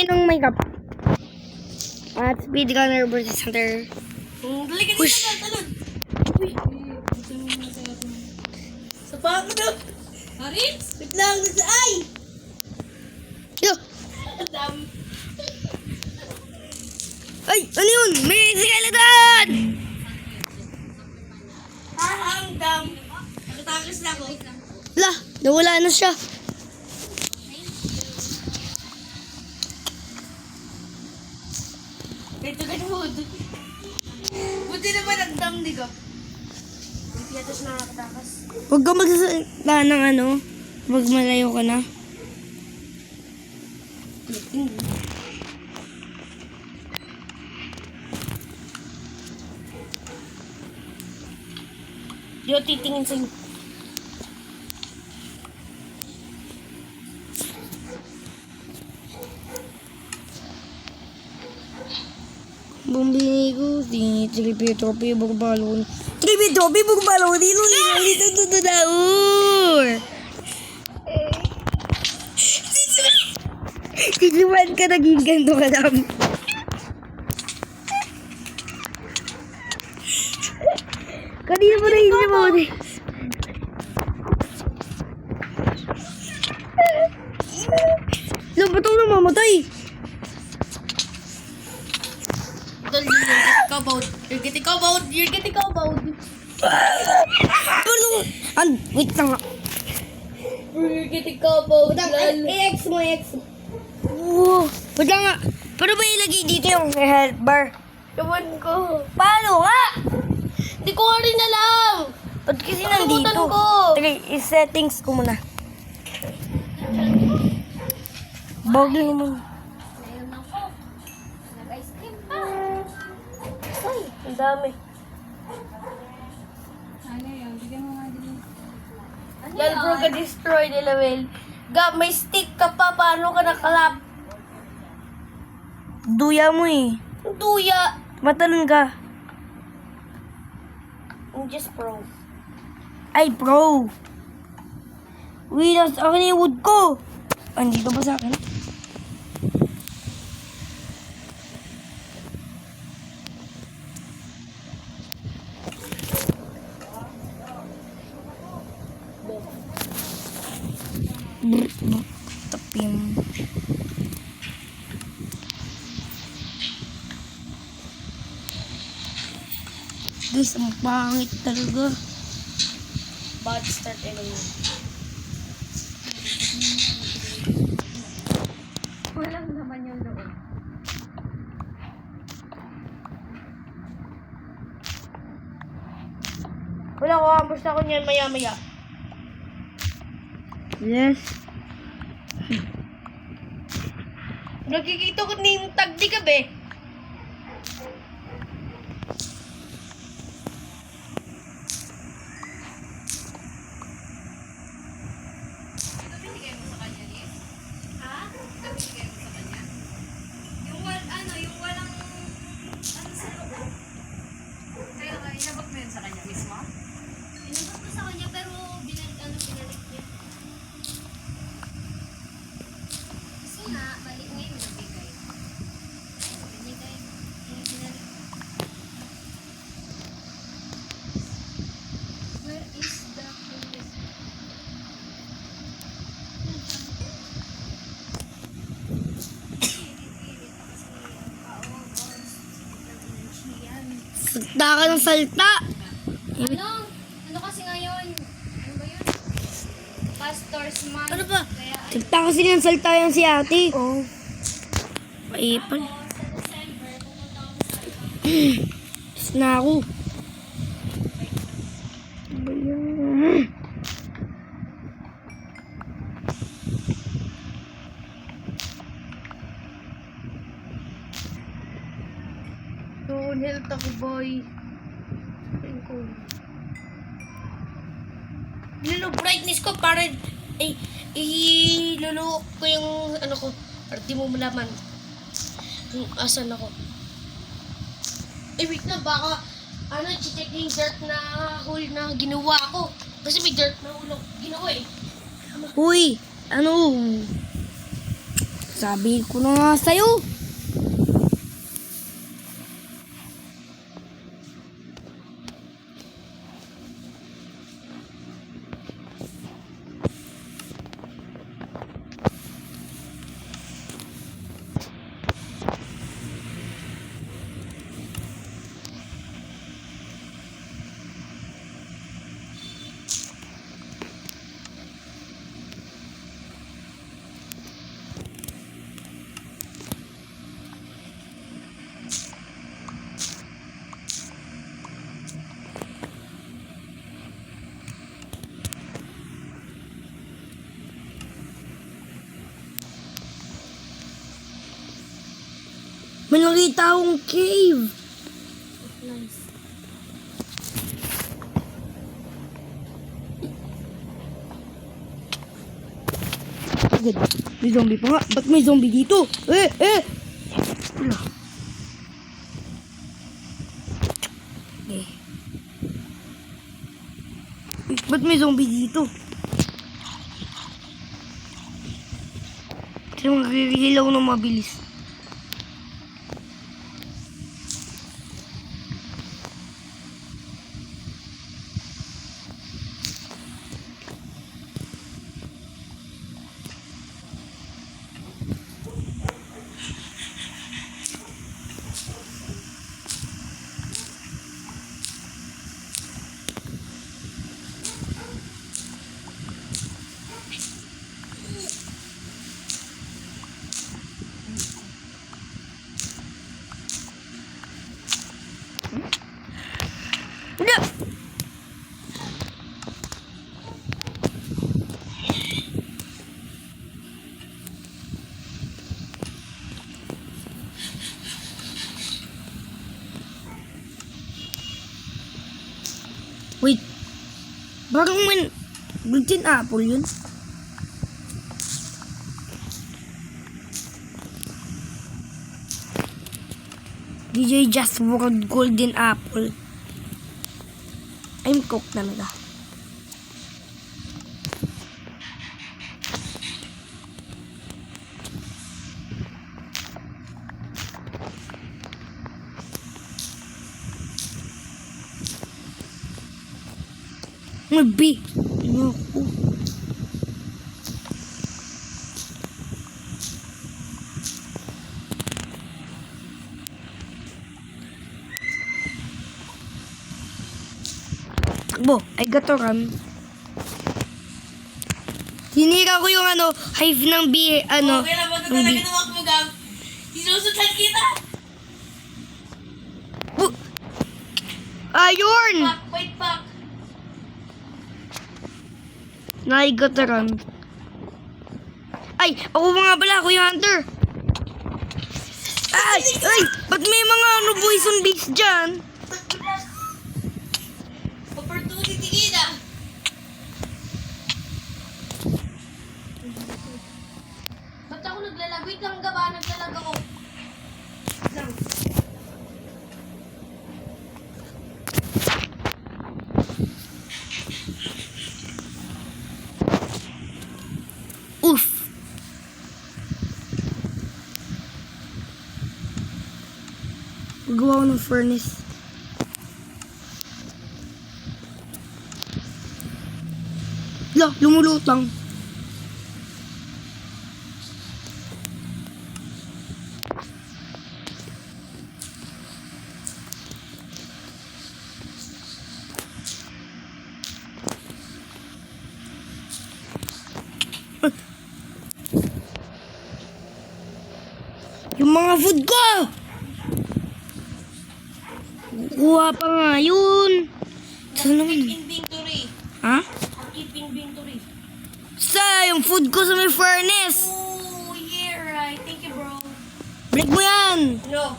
ng makeup. At speedrunner versus hunter. Dali ka dito sa talon. Uy. Sa paa mo daw. Harit? Wait lang. Ay! Yo! Adam. Ay! Ano yun? May skeleton! Ang dam. Nakatakas na ako. La! Nawala na siya. Ito ka na hood. Buti naman ang dam, di ka? Buti yata siya nakatakas. Huwag ka magsasalita ng ano. Huwag malayo ka na. Di ako titingin sa'yo. Bumili ko si Tripi Tropi Burbalon. Tripi Tropi Burbalon. Dito daur. Sisiwan ka naging ganto ka lang. Kanina mo na hindi mo. Lang, ba't ako namamatay? You're getting cowbowed. You're getting cowbowed. Wait lang nga. You're getting cowbowed. I-X mo, i-X mo. Wait lang nga. Paano ba ilagay dito yung health bar? Ewan ko. Paano nga? Hindi ko nga rin alam. Ba't kasi Nakalimutan nandito? ko. Sige, i-settings ko muna. Bogling mo. Ay, ang dami. Yan bro, ka-destroy nila, Will. May stick ka pa. Paano ka nakalap? Duya mo eh. Ang tuya. Matalon ka. I'm just pro. Ay, pro. Uy, nasa akin yung wood ko. Andito ba sa akin? Tapim. Guys, ang pangit talaga. Bad start anyway. Walang naman yung loob. Wala ko, basta ko niyan maya-maya. Yes. Nakikita ko na yung tag di ka, be. Salta ka ng salta. Ano kasi ngayon? Ano ba yun? Pastor's month. Ano ba? Kaya Salta kasi ng salta yan si ate. Oh. Paipal. sa December, pumunta ako sa Is na ako. Ano ba yan? Doon, health ako, boy. Ayun ko. Lalo, brightness ko para iluluok ko yung ano ko. Para di mo malaman kung asan ako. Wait na, baka check yung dirt na hole na ginawa ko. Kasi may dirt na hole ginawa eh. Uy, ano? Sabi ko na nga sa'yo. May nakita akong cave. Nice. Agad. May zombie pa nga. Ba't may zombie dito? Wala. Eh. Ba't may zombie dito? Kasi magkikililaw ng mabilis. Wala! Wait. Parang man... Golden apple yun. DJ just world golden apple. I'm cooked talaga. Mabi. Naku. Takbo, I got to run. Hinira ko yung hive ng bee, Okay na ba ito ng talaga bee. nawag mo, Gab? Sinusundan kita! Ayun! Pak, wait, pak. Na I got to run. Ay, ako nga pala, Kuya Hunter. Ay, ay, ba't may mga poison bees dyan? Opportunity kita! Ba't ako naglalag? Wait lang, Gaba. Naglalag ako. Lang. Oof. Gawa ko ng furnace. La, lumulutang. Yung mga food ko! Kuha pa nga yun. Saan naman? Keep inventory. Ha? Keep inventory. Sa yung food ko sa may furnace. Oh, yeah, right. Thank you, bro. Break mo yan. No.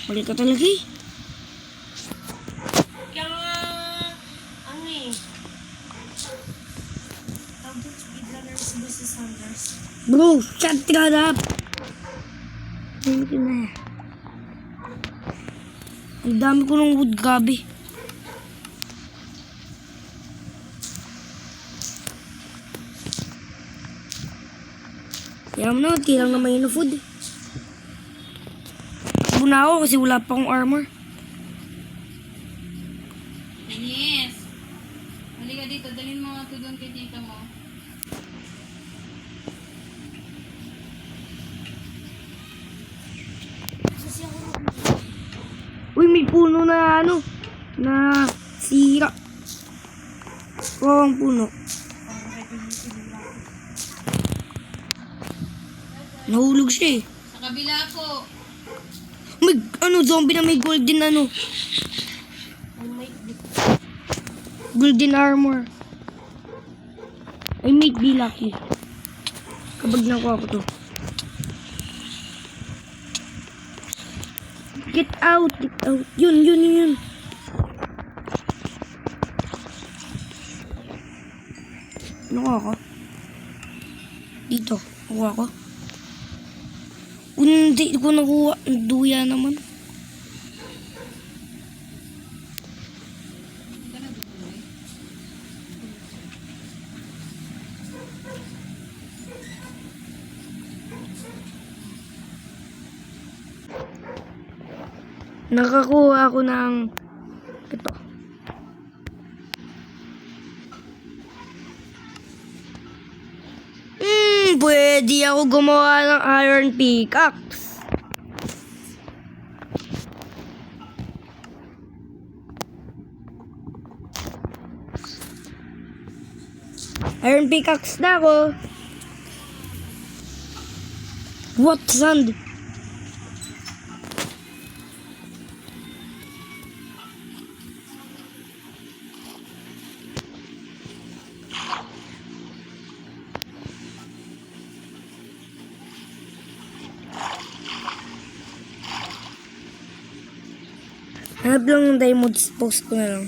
Balik ka talaga eh. Kaya nga, ano eh. Double speedrunners versus hunters. Bro, shut that up. Ayun ko na. Ang dami ko ng wood, gabi. Kaya mo na, tilang naman yun na food. Takbo na ako kasi wala pa akong armor. Dennis! Halika dito, dalhin mo nga ito doon kay tita mo. Uy, may puno na ano, na sira. Kawang puno. Nahulog siya eh. Sa kabila po. May ano, zombie na may golden ano. Golden armor. I might be lucky. Kabag nakuha ko to. Get out, get out. Yun. Nakuha ko. Dito, nakuha ko. Hindi ko nakuha. Duya naman. Nakakuha ako ng ito. Pwede ako gumawa ng iron pickaxe. Iron pickaxe na ako. What sand? Hanap lang ng diamond, post ko na lang.